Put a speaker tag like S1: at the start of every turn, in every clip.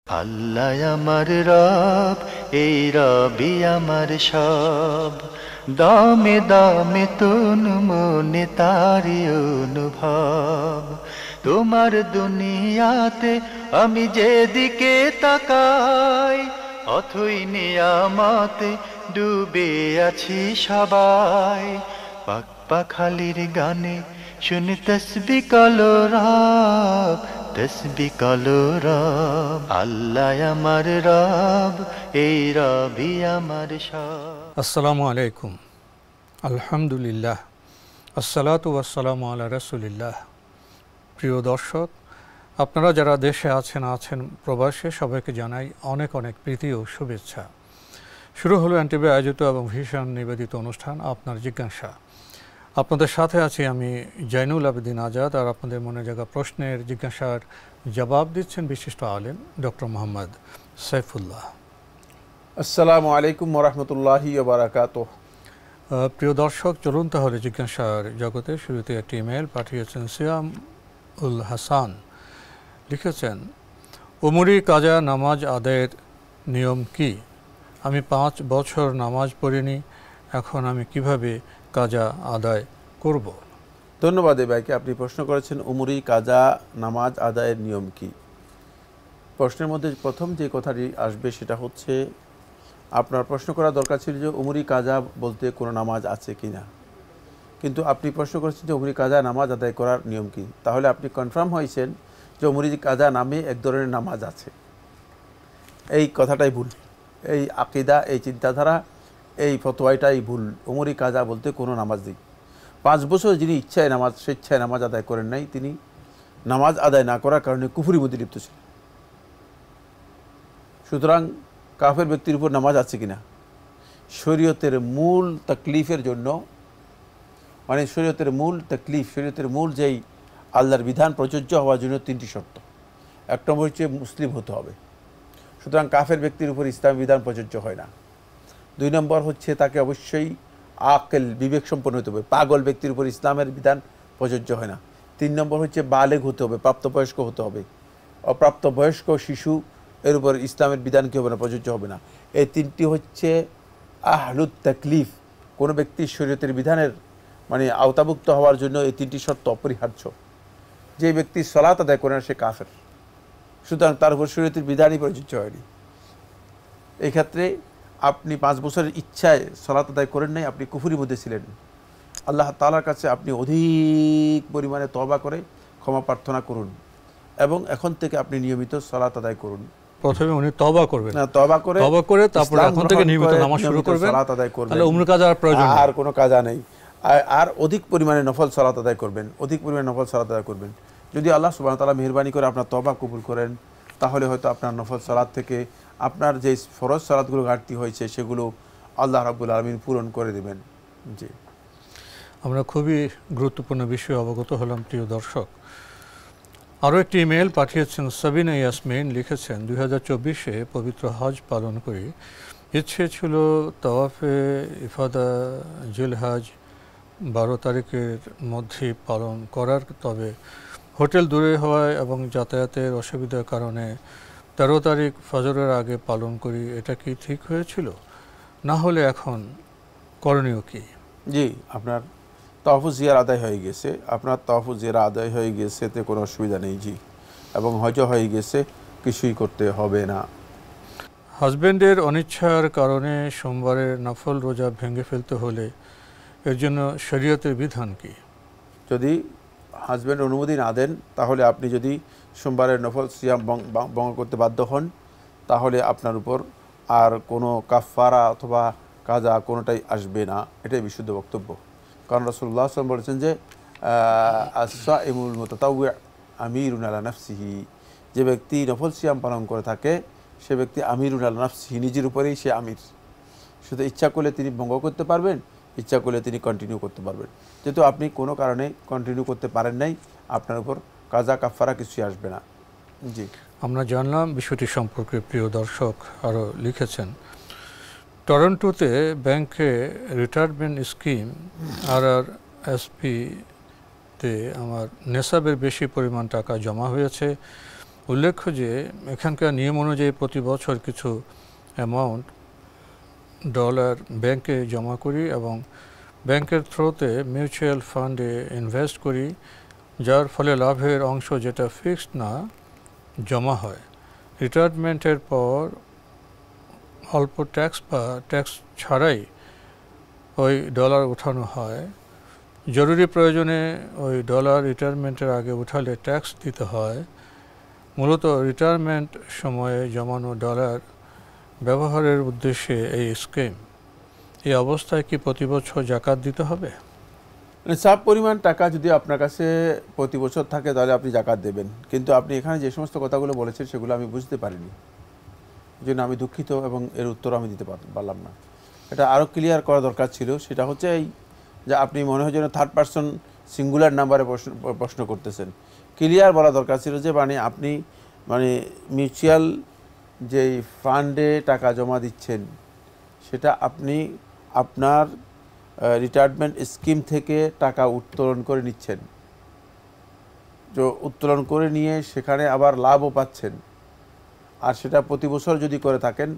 S1: আল্লাহ আমার রব, এই রবি আমার সব। দামে দামে তুন মনে তারি অনুভব। তোমার দুনিয়াতে আমি যেদিকে তাকাই, অথই নিয়ামতে ডুবে আছি সবাই। পাক পাখালির গানে শুনি তসবি কলো রব, তসবি কলো রব। আল্লাহ আমার রব, এই রবি আমার সব।
S2: আসসালামু আলাইকুম, আলহামদুলিল্লাহ, আসসালাতু ওয়াসসালামু আলা রাসূলিল্লাহ। প্রিয় দর্শক, আপনারা যারা দেশে আছেন প্রবাসে, সবাইকে জানাই অনেক অনেক প্রীতি ও শুভেচ্ছা। শুরু হলো এনটিভি আয়োজিত এবং ভীষণ নিবেদিত অনুষ্ঠান আপনার জিজ্ঞাসা। আপনাদের সাথে আছি আমি জাইনুল আবেদিন আজাদ, আর আপনাদের মনে জাগা প্রশ্নের জিজ্ঞাসার জবাব দিচ্ছেন বিশিষ্ট আলেম ডক্টর মোহাম্মদ সাইফুল্লাহ।
S3: আসসালামু আলাইকুম ওরহমতুল্লাহি ওয়া বারাকাতুহু।
S2: প্রিয় দর্শক, চলুন তাহলে জিজ্ঞাসার জগতে। শুরুতে একটি ইমেল পাঠিয়েছেন সিয়াম উল হাসান। লিখেছেন, উমরি কাজা নামাজ আদায়ের নিয়ম কি? আমি 5 বছর নামাজ পড়িনি, এখন আমি কিভাবে কাজা আদায় করব?
S3: ধন্যবাদ এই ভাইকে, আপনি প্রশ্ন করেছেন উমরি কাজা নামাজ আদায়ের নিয়ম কি। প্রশ্নের মধ্যে প্রথম যে কথাটি আসবে সেটা হচ্ছে, আপনার প্রশ্ন করা দরকার ছিল যে উমরি কাজা বলতে কোনো নামাজ আছে কি না, কিন্তু আপনি প্রশ্ন করেছেন যে উমরি কাজা নামাজ আদায় করার নিয়ম কি। তাহলে আপনি কনফার্ম হয়েছেন যে উমরি কাজা নামে এক ধরনের নামাজ আছে। এই কথাটাই ভুল, এই আকিদা, এই চিন্তাধারা, এই ফতোয়াটাই ভুল। উমরি কাজা বলতে কোনো নামাজ নেই। 5 বছর যিনি স্বেচ্ছায় নামাজ আদায় করেন নাই, তিনি নামাজ আদায় না করার কারণে কুফরি মধ্যে লিপ্ত ছিলেন। সুতরাং কাফের ব্যক্তির উপর নামাজ আছে কিনা, শরীয়তের মূল তাকলিফের জন্য, মানে শরীয়তের মূল তাকলিফ, শরীয়তের মূল যেই আল্লাহর বিধান প্রযোজ্য হওয়ার জন্য 3টি শর্ত। 1 নম্বর হচ্ছে মুসলিম হতে হবে, সুতরাং কাফের ব্যক্তির উপর ইসলামী বিধান প্রযোজ্য হয় না। 2 নম্বর হচ্ছে তাকে অবশ্যই আকেল, বিবেক সম্পন্ন হতে হবে, পাগল ব্যক্তির উপর ইসলামের বিধান প্রযোজ্য হয় না। 3 নম্বর হচ্ছে বালেগ হতে হবে, প্রাপ্তবয়স্ক হতে হবে। অপ্রাপ্তবয়স্ক শিশু এর উপর ইসলামের বিধান কী হবে না, প্রযোজ্য হবে না। এই 3টি হচ্ছে আহলুত তাকলিফ। কোনো ব্যক্তির শরীয়তের বিধানের মানে আওতাভুক্ত হওয়ার জন্য এই 3টি শর্ত অপরিহার্য। যে ব্যক্তি সালাত আদায় করে না, সে কাফের, সুতরাং তার উপর শরীয়তের বিধানই প্রযোজ্য হয়নি। এই ক্ষেত্রে আপনি 5 বছরের ইচ্ছায় সালাত আদায় করেন নাই, আপনি কুফরির মধ্যে ছিলেন। আল্লাহ তাআলার কাছে আপনি অধিক পরিমাণে তওবা করে ক্ষমা প্রার্থনা করুন এবং এখন থেকে আপনি নিয়মিত সালাত আদায় করুন।
S2: প্রথমে উনি তওবা করবেন,
S3: তওবা করে
S2: তারপরে এখন থেকে নিয়মিত নামাজ শুরু করবেন,
S3: সালাত আদায় করবেন।
S2: তাহলে উমরি কাজার প্রয়োজন
S3: আর কোনো কাজা নেই। আর অধিক পরিমাণে নফল সালাত আদায় করবেন, অধিক পরিমাণে নফল সালাত আদায় করবেন। যদি আল্লাহ সুবহানাহু ওয়া তাআলা মেহেরবানি করে আপনার তওবা কবুল করেন, তাহলে হয়তো আপনার নফল সালাত থেকে আপনার যে ফরজ সালাতগুলো ঘাটতি হয়েছে সেগুলো আল্লাহ রাব্বুল আলামিন পূরণ করে দেবেন। জি,
S2: আমরা খুবই গুরুত্বপূর্ণ বিষয়ে অবগত হলাম। প্রিয় দর্শক, আরও একটি ইমেল পাঠিয়েছেন সাবিনা ইয়াসমিন। লিখেছেন, 2024-এ পবিত্র হজ পালন করি, ইচ্ছে ছিল তাওয়াফে ইফাদা জিলহজ 12 তারিখের মধ্যে পালন করার, তবে হোটেল দূরে হওয়ায় এবং যাতায়াতের অসুবিধার কারণে 13 তারিখ ফজরের আগে পালন করি। এটা কি ঠিক হয়েছিল? না হলে এখন করণীয় কি?
S3: জি, আপনার তাওয়াফুজ জিয়ারা আদায় হয়ে গেছে, আপনার তাওয়াফুজ জিয়ারা আদায় হয়ে গেছে, এতে কোনো অসুবিধা নেই। জি, এবং হজও হয়ে গেছে, কিছুই করতে হবে না।
S2: হাজব্যান্ডের অনিচ্ছার কারণে সোমবারের নফল রোজা ভেঙে ফেলতে হলে এর জন্য শরীয়তের বিধান কি?
S3: যদি হাজব্যান্ড অনুমতি না দেন, তাহলে আপনি যদি সোমবারের নফল সিয়াম ভঙ্গ করতে বাধ্য হন, তাহলে আপনার উপর আর কোনো কাফারা অথবা কাজা কোনোটাই আসবে না। এটাই বিশুদ্ধ বক্তব্য। কারণ রাসূলুল্লাহ সাল্লাল্লাহু আলাইহি ওয়াসাল্লাম বলেছেন যে আস-সাইমুল মুতাতাওয়ি আমিরুন আলা নাফসিহি, যে ব্যক্তি নফল সিয়াম পালন করে থাকে সে ব্যক্তি আমিরুন আলা নাফসিহি, নিজের উপরেই সে আমির। শুধু ইচ্ছা করলে তিনি ভঙ্গ করতে পারবেন, ইচ্ছা করলে তিনি কন্টিনিউ করতে পারবেন। যেহেতু আপনি কোনো কারণে কন্টিনিউ করতে পারেন নাই, আপনার উপর কাজা কাফারা কিছুই আসবে না। জি,
S2: আমরা জানলাম বিষয়টি সম্পর্কে। প্রিয় দর্শক আরও লিখেছেন, টরন্টোতে ব্যাংকে রিটায়ারমেন্ট স্কিম RRSP তে আমার নেশাবের বেশি পরিমাণ টাকা জমা হয়েছে। উল্লেখ্য যে এখানকার নিয়ম অনুযায়ী প্রতি বছর কিছু অ্যামাউন্ট ডলার ব্যাংকে জমা করি এবং ব্যাংকের থ্রুতে মিউচুয়াল ফান্ডে ইনভেস্ট করি, যার ফলে লাভের অংশ যেটা ফিক্সড না জমা হয়। রিটায়ারমেন্টের পর অল্প ট্যাক্স বা ট্যাক্স ছাড়াই ওই ডলার উঠানো হয়। জরুরি প্রয়োজনে ওই ডলার রিটায়ারমেন্টের আগে উঠালে ট্যাক্স দিতে হয়। মূলত রিটায়ারমেন্ট সময়ে জমানো ডলার ব্যবহারের উদ্দেশ্যে এই স্কিম। এই অবস্থায় কি প্রতি বছর জাকাত দিতে হবে?
S3: নিসাব পরিমাণ টাকা যদি আপনার কাছে প্রতি বছর থাকে তাহলে আপনি জাকাত দেবেন, কিন্তু আপনি এখানে যে সমস্ত কথাগুলো বলেছেন সেগুলো আমি বুঝতে পারিনি, এই জন্য আমি দুঃখিত এবং এর উত্তর আমি দিতে পারলাম না। এটা আরও ক্লিয়ার করা দরকার ছিল। সেটা হচ্ছে এই যে আপনি মনে হয় যেন থার্ড পারসন সিঙ্গুলার নাম্বারে প্রশ্ন করতেছেন। ক্লিয়ার বলা দরকার ছিল যে মানে আপনি মানে মিউচুয়াল যেই ফান্ডে টাকা জমা দিচ্ছেন সেটা আপনি আপনার রিটায়ারমেন্ট স্কিম থেকে টাকা উত্তোলন করে নিচ্ছেন, তো উত্তোলন করে নিয়ে সেখানে আবার লাভও পাচ্ছেন। আর সেটা প্রতি বছর যদি করে থাকেন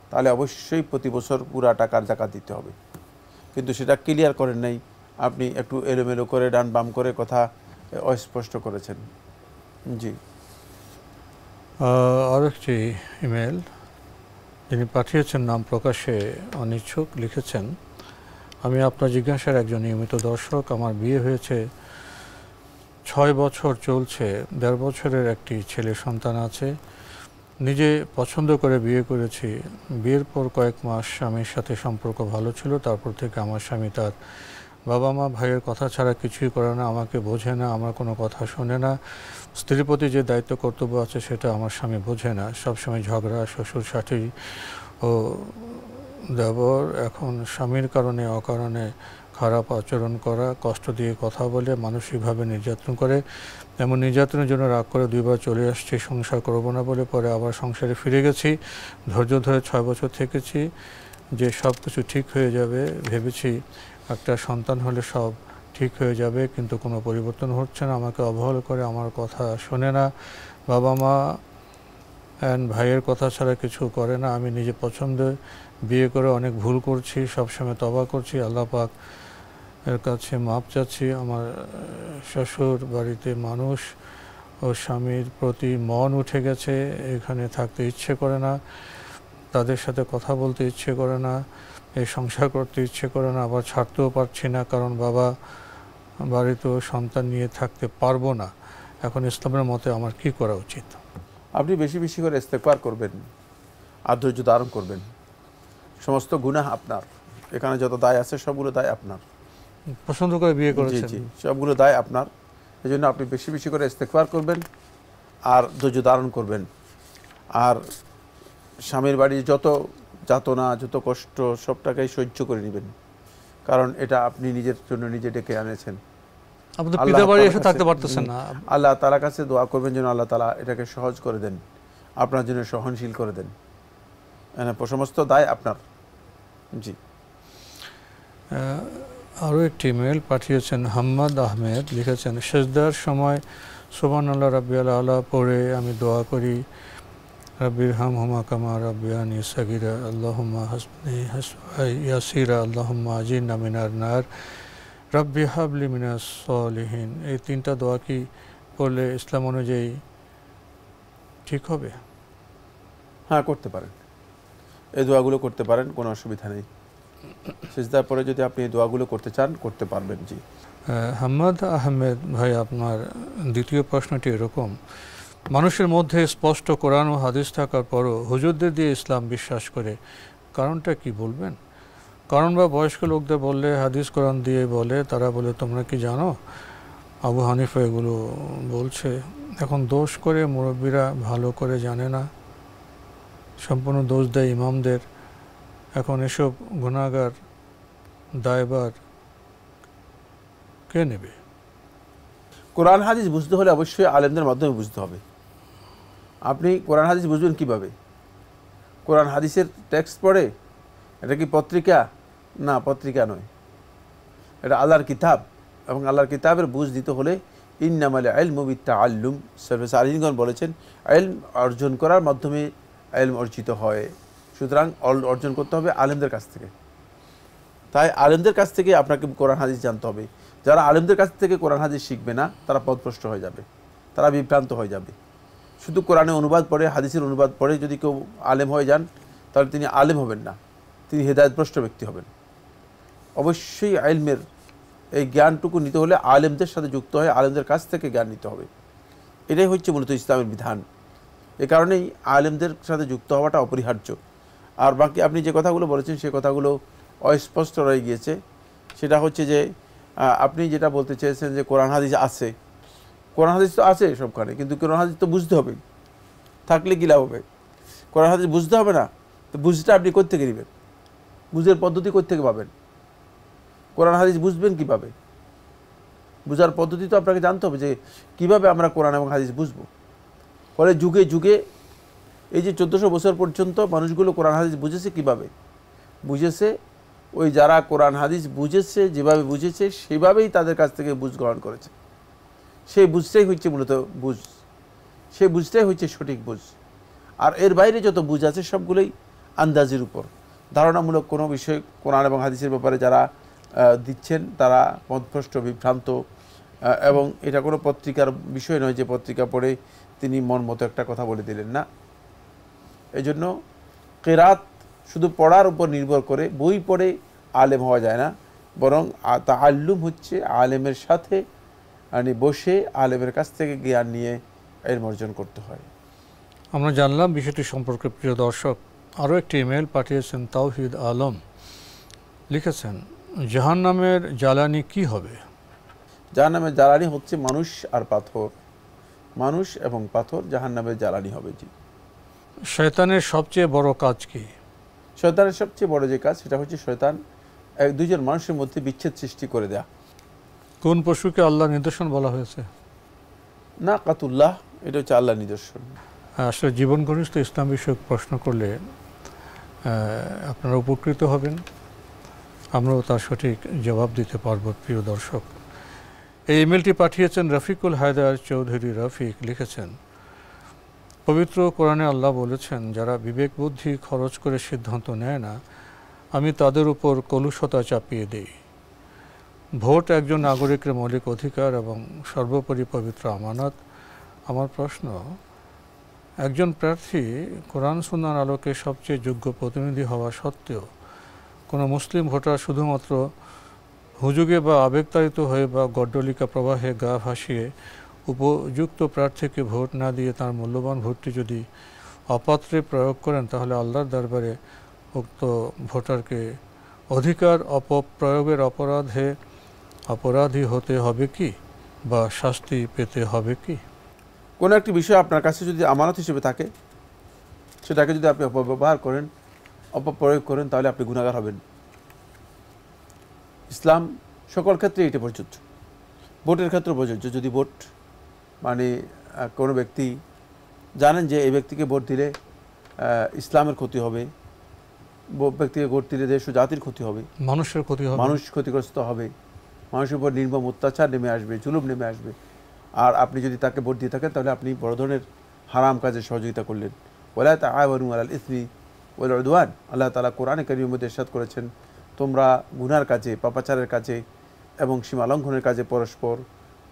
S3: তাহলে অবশ্যই প্রতি বছর পুরা টাকার জাকাত দিতে হবে, কিন্তু সেটা ক্লিয়ার করেন নাই। আপনি একটু এলোমেলো করে ডান বাম করে কথা অস্পষ্ট করেছেন। জি,
S2: আরেকটি ইমেল যিনি পাঠিয়েছেন নাম প্রকাশে অনিচ্ছুক, লিখেছেন, আমি আপনার জিজ্ঞাসার একজন নিয়মিত দর্শক। আমার বিয়ে হয়েছে 6 বছর চলছে, 1.5 বছরের একটি ছেলে সন্তান আছে। নিজে পছন্দ করে বিয়ে করেছি। বিয়ের পর কয়েক মাস স্বামীর সাথে সম্পর্ক ভালো ছিল, তারপর থেকে আমার স্বামী তার বাবা মা ভাইয়ের কথা ছাড়া কিছুই করে না, আমাকে বোঝে না, আমার কোনো কথা শোনে না। স্ত্রীর প্রতি যে দায়িত্ব কর্তব্য আছে সেটা আমার স্বামী বোঝে না। সবসময় ঝগড়া, শ্বশুর শাশুড়ি ও দেবর এখন স্বামীর কারণে অকারণে খারাপ আচরণ করা, কষ্ট দিয়ে কথা বলে, মানসিকভাবে নির্যাতন করে। এমন নির্যাতনের জন্য রাগ করে 2 বার চলে আসছি, সংসার করব না বলে। পরে আবার সংসারে ফিরে গেছি। ধৈর্য ধরে 6 বছর থেকেছি যে সব কিছু ঠিক হয়ে যাবে, ভেবেছি একটা সন্তান হলে সব ঠিক হয়ে যাবে, কিন্তু কোনো পরিবর্তন হচ্ছে না। আমাকে অবহেলা করে, আমার কথা শোনে না, বাবা মা অ্যান্ড ভাইয়ের কথা ছাড়া কিছু করে না। আমি নিজে পছন্দে বিয়ে করে অনেক ভুল করছি, সবসময় তওবা করছি, আল্লাহ পাক এর কাছে মাপ চাচ্ছি। আমার শ্বশুর বাড়িতে মানুষ ও স্বামীর প্রতি মন উঠে গেছে, এখানে থাকতে ইচ্ছে করে না, তাদের সাথে কথা বলতে ইচ্ছে করে না, এই সংসার করতে ইচ্ছে করে না, আবার ছাড়তেও পারছি না কারণ বাবা বাড়িতেও সন্তান নিয়ে থাকতে পারবো না। এখন ইসলামের মতে আমার কি করা উচিত?
S3: আপনি বেশি বেশি করে ইস্তেগফার করবেন আর ধৈর্য ধারণ করবেন। সমস্ত গুনাহ আপনার, এখানে যত দায় আছে সবগুলো দায় আপনার।
S2: পছন্দ করে বিয়ে করেছেন,
S3: জি, সবগুলো দায় আপনার। এই জন্য আপনি বেশি বেশি করে ইস্তেগফার করবেন আর ধৈর্য ধারণ করবেন। আর স্বামীর বাড়ির যত যাতনা, যত কষ্ট সবটাকেই সহ্য করে নেবেন, কারণ এটা আপনি নিজের জন্য নিজে ডেকে আনেছেন।
S2: আপনি তো পিতার বাড়ি এসে থাকতে পারতেছেন না।
S3: আল্লাহ তাআলার কাছে দোয়া করবেন যেন আল্লাহ তাআলা এটাকে সহজ করে দেন, আপনার জন্য সহনশীল করে দেন। সমস্ত দায় আপনার। জি,
S2: আরও একটি ইমেল পাঠিয়েছেন হাম্মাদ আহমেদ, লিখেছেন, সেজদার সময় সুবহানাল্লাহ রাব্বিয়াল আলা পড়ে আমি দোয়া করি, রাব্বির হামহুমা কামা রাব্বিয়ানি সাগীরা, আল্লাহুম্মা হাসবনি ইয়াসিরা, আল্লাহুম্মা আজিরনা মিনার নার, রাব্বি হাবলি মিনাস সলিহিন। এই 3টা দোয়া কি পড়লে ইসলাম অনুযায়ী ঠিক হবে?
S3: হ্যাঁ, করতে পারেন, এই দোয়াগুলো করতে পারেন, কোনো অসুবিধা নেই। সিজদার পরে যদি আপনি এই দোয়াগুলো করতে চান করতে পারবেন। জি,
S2: হাম্মাদ আহমেদ ভাই, আপনার দ্বিতীয় প্রশ্নটি এরকম, মানুষের মধ্যে স্পষ্ট কোরআন ও হাদিস থাকার পরও হুজুরদের দিয়ে ইসলাম বিশ্বাস করে, কারণটা কি বলবেন? কারণ বা বয়স্ক লোকদের বললে হাদিস কোরআন দিয়ে বলে, তারা বলে তোমরা কি জানো আবু হানিফা এগুলো বলছে। এখন দোষ করে মুরব্বীরা ভালো করে জানে না, সম্পূর্ণ দোষ দেয় ইমামদের। এখন এসব গুনাহগার দায়ভার কে নেবে?
S3: কোরআন হাদিস বুঝতে হলে অবশ্যই আলেমদের মাধ্যমে বুঝতে হবে। আপনি কোরআন হাদিস বুঝবেন কিভাবে? কোরআন হাদিসের টেক্সট পড়ে? এটা কি পত্রিকা? না, পত্রিকা নয়, এটা আল্লাহর কিতাব, এবং আল্লাহর কিতাবের বুঝ দিতে হলে ইন্নামাল ইলমু বিত্তাআল্লুম, সরফেস আলীগণ বলেছেন ইলম অর্জন করার মাধ্যমে ইলম অর্জিত হয়। সুতরাং অর্জন করতে হবে আলেমদের কাছ থেকে। তাই আলেমদের কাছ থেকে আপনাকে কোরআন হাদিস জানতে হবে। যারা আলেমদের কাছ থেকে কোরআন হাদিস শিখবে না তারা পথভ্রষ্ট হয়ে যাবে, তারা বিভ্রান্ত হয়ে যাবে। শুধু কোরআনে অনুবাদ পড়ে, হাদিসের অনুবাদ পড়ে যদি কেউ আলেম হয়ে যান তাহলে তিনি আলেম হবেন না, তিনি হেদায়েতভ্রষ্ট ব্যক্তি হবেন। অবশ্যই ইলমের এই জ্ঞানটুকু নিতে হলে আলেমদের সাথে যুক্ত হয়ে আলেমদের কাছ থেকে জ্ঞান নিতে হবে। এটাই হচ্ছে মূলত ইসলামের বিধান। এ কারণেই আলেমদের সাথে যুক্ত হওয়াটা অপরিহার্য। আর বাকি আপনি যে কথাগুলো বলেছেন সে কথাগুলো অস্পষ্ট রয়ে গিয়েছে। সেটা হচ্ছে যে আপনি যেটা বলতে চেয়েছেন যে কোরআন হাদিস আছে, কোরআন হাদিস তো আছে সবখানে, কিন্তু কোরআন হাদিস তো বুঝতে হবে, থাকলে কী লাভ হবে? কোরআন হাদিস বুঝতে হবে না, তো বুঝটা আপনি কোত্থেকে নেবেন? বুঝের পদ্ধতি কোত্থেকে পাবেন? কোরআন হাদিস বুঝবেন কীভাবে? বুঝার পদ্ধতি তো আপনাকে জানতে হবে যে কীভাবে আমরা কোরআন এবং হাদিস বুঝবো। ফলে যুগে যুগে এই যে 1400 বছর পর্যন্ত মানুষগুলো কোরআন হাদিস বুঝেছে কীভাবে? বুঝেছে ওই যারা কোরআন হাদিস বুঝেছে, যেভাবে বুঝেছে সেভাবেই তাদের কাছ থেকে বুঝ গ্রহণ করেছে। সেই বুঝটাই হচ্ছে মূলত বুঝ, সেই বুঝটাই হচ্ছে সঠিক বুঝ। আর এর বাইরে যত বুঝ আছে সবগুলোই আন্দাজের উপর, ধারণামূলক কোনো বিষয় কোরআন এবং হাদিসের ব্যাপারে যারা দিচ্ছেন তারা পথভ্রষ্ট, বিভ্রান্ত। এবং এটা কোনো পত্রিকার বিষয় নয় যে পত্রিকা পড়ে তিনি মন মতো একটা কথা বলে দিলেন না। এই জন্য কেরাত শুধু পড়ার উপর নির্ভর করে, বই পড়ে আলেম হওয়া যায় না, বরং তাআল্লুম হচ্ছে আলেমের সাথে বসে আলেমের কাছ থেকে জ্ঞান নিয়ে এর অর্জন করতে হয়।
S2: আমরা জানলাম বিষয়টি সম্পর্কে। প্রিয় দর্শক, আরও একটি ইমেল পাঠিয়েছেন তাওহিদ আলম, লিখেছেন জাহান্নামের জ্বালানি কি হবে?
S3: জাহান্নামের জ্বালানি হচ্ছে মানুষ আর পাথর, মানুষ এবং পাথর জাহান্নামের জ্বালানি হবে। জি।
S2: শয়তানের সবচেয়ে বড় কাজ কি?
S3: শয়তানের সবচেয়ে বড় যে কাজ সেটা হচ্ছে শয়তান দুইজন মানুষের মধ্যে বিচ্ছেদ সৃষ্টি করে দেয়া।
S2: কোন পশুকে আল্লাহ নিদর্শন বলা হয়েছে?
S3: না কাতুল্লাহ, এটা হচ্ছে আল্লাহ নিদর্শন।
S2: আসলে জীবন ঘনিষ্ঠ ইসলাম বিষয়ক প্রশ্ন করলে আপনারা উপকৃত হবেন, আমরাও তার সঠিক জবাব দিতে পারব। প্রিয় দর্শক, এই ইমেলটি পাঠিয়েছেন রফিকুল হায়দার চৌধুরী রফিক, লিখেছেন পবিত্র কোরআনে আল্লাহ বলেছেন, যারা বিবেক বুদ্ধি খরচ করে সিদ্ধান্ত নেয় না আমি তাদের উপর কলুষতা চাপিয়ে দিই। ভোট একজন নাগরিকের মৌলিক অধিকার এবং সর্বোপরি পবিত্র আমানত। আমার প্রশ্ন, একজন প্রার্থী কোরআন সুন্নাহর আলোকে সবচেয়ে যোগ্য প্রতিনিধি হওয়া সত্ত্বেও কোনো মুসলিম ভোটার শুধুমাত্র হুজুগে বা আবেগতাড়িত হয়ে বা গড্ডলিকা প্রবাহে গা ভাসিয়ে উপযুক্ত প্রার্থীকে ভোট না দিয়ে তার মূল্যবান ভোটটি যদি অপাত্রে প্রয়োগ করেন, তাহলে আল্লাহর দরবারে উক্ত ভোটারকে অধিকার অপপ্রয়োগের অপরাধী হতে হবে কি, বা শাস্তি পেতে হবে কি?
S3: কোনো একটি বিষয় আপনার কাছে যদি আমানত হিসেবে থাকে, সেটাকে যদি আপনি অপব্যবহার করেন, অপপ্রয়োগ করেন, তাহলে আপনি গুনাহগার হবেন। ইসলাম সকল ক্ষেত্রে এটা প্রযোজ্য, ভোটের ক্ষেত্রে প্রযোজ্য। যদি ভোট কোনো ব্যক্তি জানেন যে এই ব্যক্তিকে ভোট দিলে ইসলামের ক্ষতি হবে, ব্যক্তিকে ভোট দিলে দেশ ও জাতির ক্ষতি হবে,
S2: মানুষের ক্ষতি হবে,
S3: মানুষ ক্ষতিগ্রস্ত হবে, মানুষের উপর নির্মম অত্যাচার নেমে আসবে, জুলুম নেমে আসবে, আর আপনি যদি তাকে ভোট দিয়ে থাকেন তাহলে আপনি বড় ধরনের হারাম কাজে সহযোগিতা করলেন। ওয়ালা তাআওয়ানু আলাল ইসমি ওয়াল উদওয়ান, আল্লাহ তাআলা কোরআনে কারীমের মধ্যে ইরশাদ করেছেন, তোমরা গুনার কাজে, পাপাচারের কাজে এবং সীমা লঙ্ঘনের কাজে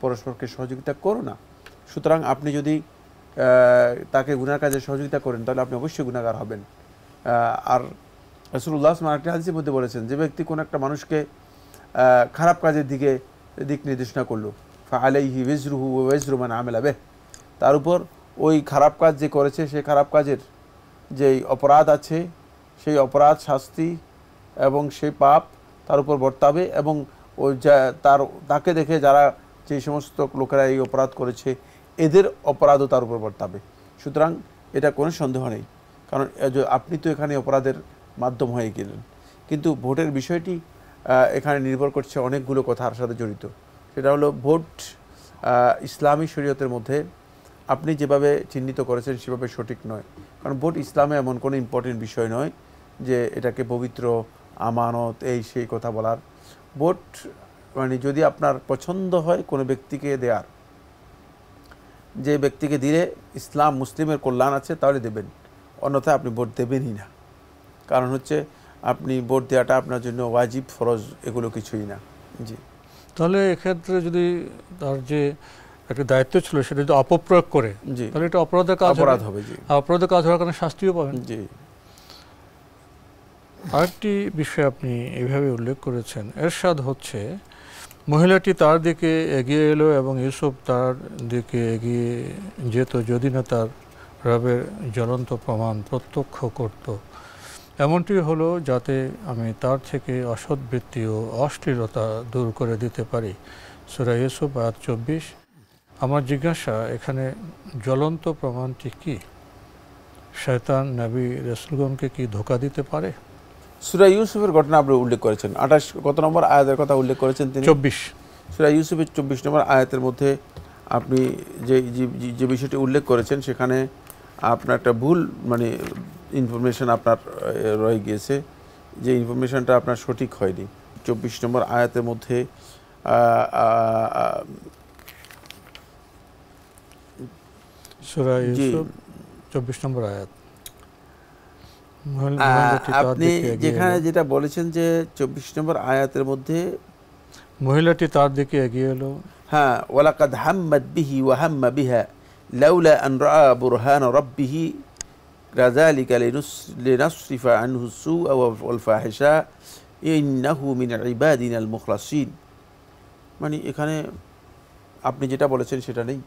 S3: পরস্পরকে সহযোগিতা করো না। সুতরাং আপনি যদি তাকে গুনার কাজে সহযোগিতা করেন তাহলে আপনি অবশ্যই গুনাহগার হবেন। আর রাসূলুল্লাহ সাল্লাল্লাহু আলাইহি ওয়াসাল্লাম হাদিসের মধ্যে বলেছেন, যে ব্যক্তি কোনো একটা মানুষকে খারাপ কাজের দিক নির্দেশনা করলো, ফাআলাইহি ওয়িজরুহু ওয়া ওয়িজরু মান আমিলা বিহি, তার উপর ওই খারাপ কাজ যে করেছে সেই খারাপ কাজের যেই অপরাধ আছে সেই অপরাধ, শাস্তি এবং সেই পাপ তার উপর বর্তাবে, এবং ওই তাকে দেখে যারা যে সমস্ত লোকেরা এই অপরাধ করেছে এদের অপরাধও তার উপর বর্তাবে। সুতরাং এটা কোনো সন্দেহ নেই, কারণ আপনি তো এখানে অপরাধের মাধ্যম হয়ে গেলেন। কিন্তু ভোটের বিষয়টি এখানে নির্ভর করছে অনেকগুলো কথার সাথে জড়িত। সেটা হলো ভোট ইসলামী শরীয়তের মধ্যে আপনি যেভাবে চিহ্নিত করেছেন সেভাবে সঠিক নয়, কারণ ভোট ইসলামে এমন কোনো ইম্পর্টেন্ট বিষয় নয় যে এটাকে পবিত্র, আমানত, এই সেই কথা বলার। ভোট যদি আপনার পছন্দ হয় কোনো ব্যক্তিকে দেওয়ার, যে ব্যক্তিকে দিলে ইসলাম মুসলিমের কল্যাণ আছে তাহলে দেবেন, অন্যথায় আপনি ভোট দেবেনই না। কারণ হচ্ছে আপনি ভোট দেওয়াটা আপনার জন্য ওয়াজিব, ফরজ এগুলো কিছুই না। জি,
S2: তাহলে এক্ষেত্রে যদি তার যে একটা দায়িত্ব ছিল সেটা যদি অপপ্রয়োগ করে,
S3: জি,
S2: তাহলে এটা অপরাধের কাজ,
S3: অপরাধ হবে। জি,
S2: অপরাধের কাজ হওয়ার কারণে শাস্তিও পাবেন।
S3: জি।
S2: আরেকটি বিষয় আপনি এইভাবে উল্লেখ করেছেন, এরশাদ হচ্ছে মহিলাটি তার দিকে এগিয়ে এলো এবং ইউসুফ তার দিকে এগিয়ে যেত যদি না তার রবের জ্বলন্ত প্রমাণ প্রত্যক্ষ করত। এমনটি হলো যাতে আমি তার থেকে অসৎবৃত্তি ও অশ্লীলতা দূর করে দিতে পারি। সূরা ইউসুফ আয়াত 24। আমার জিজ্ঞাসা, এখানে জ্বলন্ত প্রমাণটি কি? শয়তান নবী রাসূলগণকে কি ধোঁকা দিতে পারে?
S3: সূরা ইউসুফের ঘটনা আপনি উল্লেখ করেছেন, 28 কত নম্বর আয়াতের কথা উল্লেখ করেছেন তিনি?
S2: 24।
S3: সূরা ইউসুফের 24 নম্বর আয়াতের মধ্যে আপনি যে বিষয়টি উল্লেখ করেছেন সেখানে আপনার একটা ভুল মানে ইনফরমেশন আপনার রয়ে গিয়েছে, যে ইনফরমেশনটা আপনার সঠিক হয়নি। 24 নম্বর আয়াতের মধ্যে
S2: সূরা ইউসুফ 24 নম্বর আয়াত,
S3: আপনি যেখানে যেটা বলেছেন যে 24 নম্বর আয়াতের মধ্যে
S2: মহিলাটি তার দিকে এগিয়ে এলো,
S3: হ্যাঁ, ওয়ালাকাদ হাম্মাত বিহি ওয়া হাম্মা বিহা লাউলা আন রাআ বুরহান রাব্বিহি কাযালিকা লিনাসরিফা আনহু সুআ ওয়াল ফাহিশা ইন্নাহু মিন ইবাদিনাল মুখলাসিন। মানে এখানে আপনি যেটা বলেছেন সেটা নেই,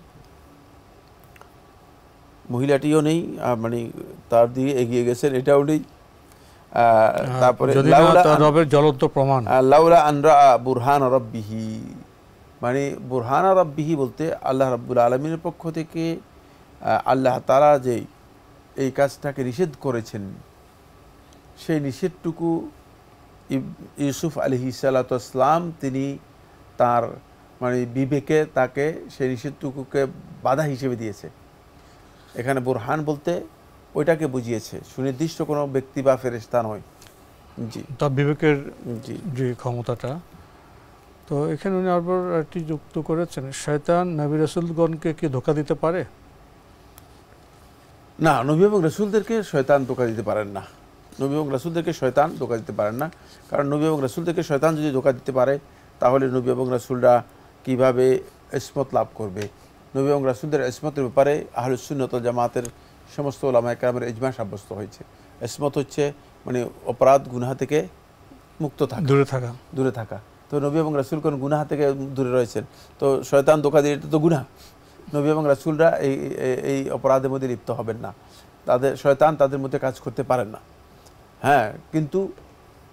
S3: মহিলাটিও নেই, মানে তার দিকে এগিয়ে গেছেন এটাও নেই। তারপরে
S2: রবের জ্বলন্ত প্রমাণ,
S3: লাউলা আন রাআ বুরহান রাব্বিহি, মানে বুরহান রাব্বিহি বলতে আল্লাহ রাব্বুল আলামিনের পক্ষ থেকে আল্লাহ তাআলা যে এই কাজটাকে নিষেধ করেছেন সেই নিষেধটুকু ইউসুফ আলাইহিস সালাতু ওয়াস সালাম তিনি তার মানে বিবেকে তাকে সেই নিষেধটুকুকে বাধা হিসেবে দিয়েছে। এখানে বুরহান বলতে ওইটাকে বুঝিয়েছে, সুনির্দিষ্ট কোনো ব্যক্তি বা ফেরেশতা নয়। জি,
S2: তার বিবেকের যে ক্ষমতাটা। তো এখানে উনি আবার একটি যুক্ত করেছেন, শয়তান নবী রাসূলগণকে কি ধোঁকা দিতে পারে?
S3: না, নবী এবং রাসূলদেরকে শয়তান ধোঁকা দিতে পারেন না। নবী এবং রাসূলদেরকে শয়তান ধোঁকা দিতে পারেন না, কারণ নবী এবং রাসূলদেরকে শয়তান যদি ধোঁকা দিতে পারে তাহলে নবী এবং রাসূলরা কীভাবে ইসমত লাভ করবে? নবী এবং রাসূলদের ইসমতের ব্যাপারে আহলুস সুন্নাত ওয়াল জামাতের সমস্ত উলামায়ে কেরামের ইজমা সাব্যস্ত হয়েছে। ইসমত হচ্ছে মানে অপরাধ গুনাহ থেকে মুক্ত থাকা, দূরে থাকা। তো নবী এবং রাসূল কোন গুনাহ থেকে দূরে রয়েছেন, তো শয়তান ধোঁকা দিয়ে এটা তো গুনাহ। নবী এবং রাসূলরা এই অপরাধের মধ্যে লিপ্ত হবেন না, তাদের শয়তান তাদের মধ্যে কাজ করতে পারেন না। হ্যাঁ, কিন্তু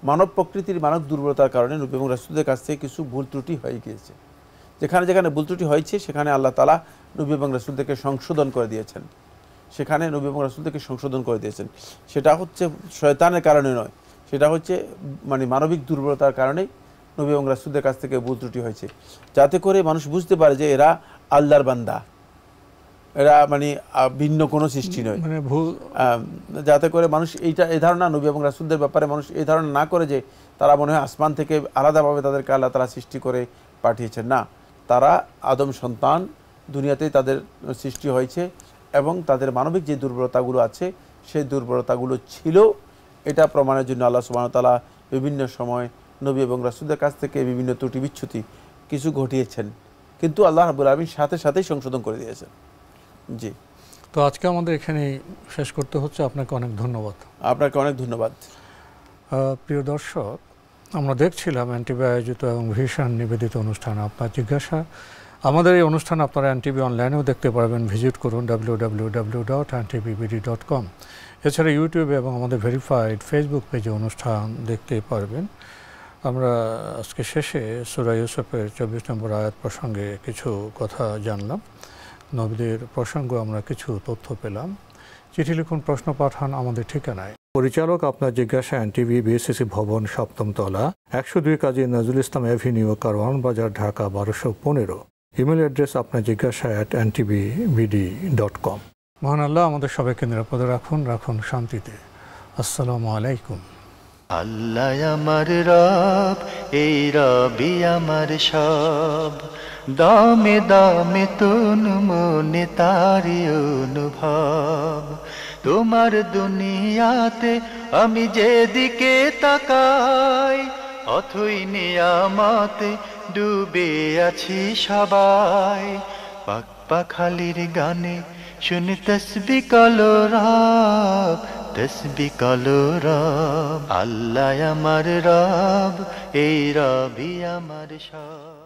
S3: মানব প্রকৃতির মানব দুর্বলতার কারণে নবী এবং রাসূলদের কাছ থেকে কিছু ভুল ত্রুটি হয়ে গিয়েছে। যেখানে যেখানে ভুল ত্রুটি হয়েছে সেখানে আল্লাহ তাআলা নবী এবং রাসূলদেরকে সংশোধন করে দিয়েছেন, সেখানে নবী এবং রাসূলদেরকে সংশোধন করে দিয়েছেন। সেটা হচ্ছে শয়তানের কারণে নয়, সেটা হচ্ছে মানে মানবিক দুর্বলতার কারণে নবী এবং রাসূলদের কাছ থেকে ভুল ত্রুটি হয়েছে, যাতে করে মানুষ বুঝতে পারে যে এরা আল্লাহর বান্দা, এরা মানে ভিন্ন কোনো সৃষ্টি নয়।
S2: মানে ভুল,
S3: যাতে করে মানুষ এই ধারণা নবী এবং রাসূলদের ব্যাপারে মানুষ এই ধারণা না করে যে তারা মনে হয় আসমান থেকে আলাদাভাবে তাদেরকে আল্লাহ তাআলা সৃষ্টি করে পাঠিয়েছেন। না, তারা আদম সন্তান, দুনিয়াতেই তাদের সৃষ্টি হয়েছে এবং তাদের মানবিক যে দুর্বলতাগুলো আছে সেই দুর্বলতাগুলো ছিল, এটা প্রমাণের জন্য আল্লাহ সুবহানাহু ওয়া তাআলা বিভিন্ন সময় নবী এবং রাসূলদের কাছ থেকে বিভিন্ন ত্রুটি বিচ্যুতি কিছু ঘটিয়েছেন, কিন্তু আল্লাহ রাব্বুল আলামিন সাথে সাথেই সংশোধন করে দিয়েছেন। জি,
S2: তো আজকে আমাদের এখানে শেষ করতে হচ্ছে। আপনাকে অনেক ধন্যবাদ।
S3: আপনাকে অনেক ধন্যবাদ।
S2: প্রিয় দর্শক, আমরা দেখছিলাম এনটিভি আয়োজিত এবং ভিশন নিবেদিত অনুষ্ঠান আপনার জিজ্ঞাসা। আমাদের এই অনুষ্ঠান আপনারা এনটিভি অনলাইনেও দেখতে পারবেন, ভিজিট করুন www.ntvbd.com। এছাড়া ইউটিউবে এবং আমাদের ভেরিফাইড ফেসবুক পেজে অনুষ্ঠান দেখতে পারবেন। আমরা আজকে শেষে সূরা ইউসুফের 24 নম্বর আয়াত প্রসঙ্গে কিছু কথা জানলাম, নবীদের প্রসঙ্গ আমরা কিছু তথ্য পেলাম। চিঠি লিখুন, প্রশ্ন পাঠান আমাদের ঠিকানায়। পরিচালক আপনার জিজ্ঞাসা, এনটিভি, বিএসসিসি ভবন, 7ম তলা, 102 কাজী নজরুল ইসলাম এভিনিউ, কারওয়ান বাজার, ঢাকা 1215। ইমেল অ্যাড্রেস আপনার জিজ্ঞাসা @ntvbd.com। মহান আল্লাহ আমাদের সবাইকে নিরাপদে রাখুন, রাখুন শান্তিতে। আসসালামু আলাইকুম।
S1: আল্লাহ আমার রব, এই রবি আমার সব। দামে দামে তুন মনে তারি অনুভব। তোমার দুনিয়াতে আমি যেদিকে তাকাই, অথই নিয়ামতে ডুবে আছি সবাই। পাক পাখালির গানে শুনি তসবি কলো রব, তসবি কলো রব। আল্লাহ আমার রব, এই রবি আমার সব।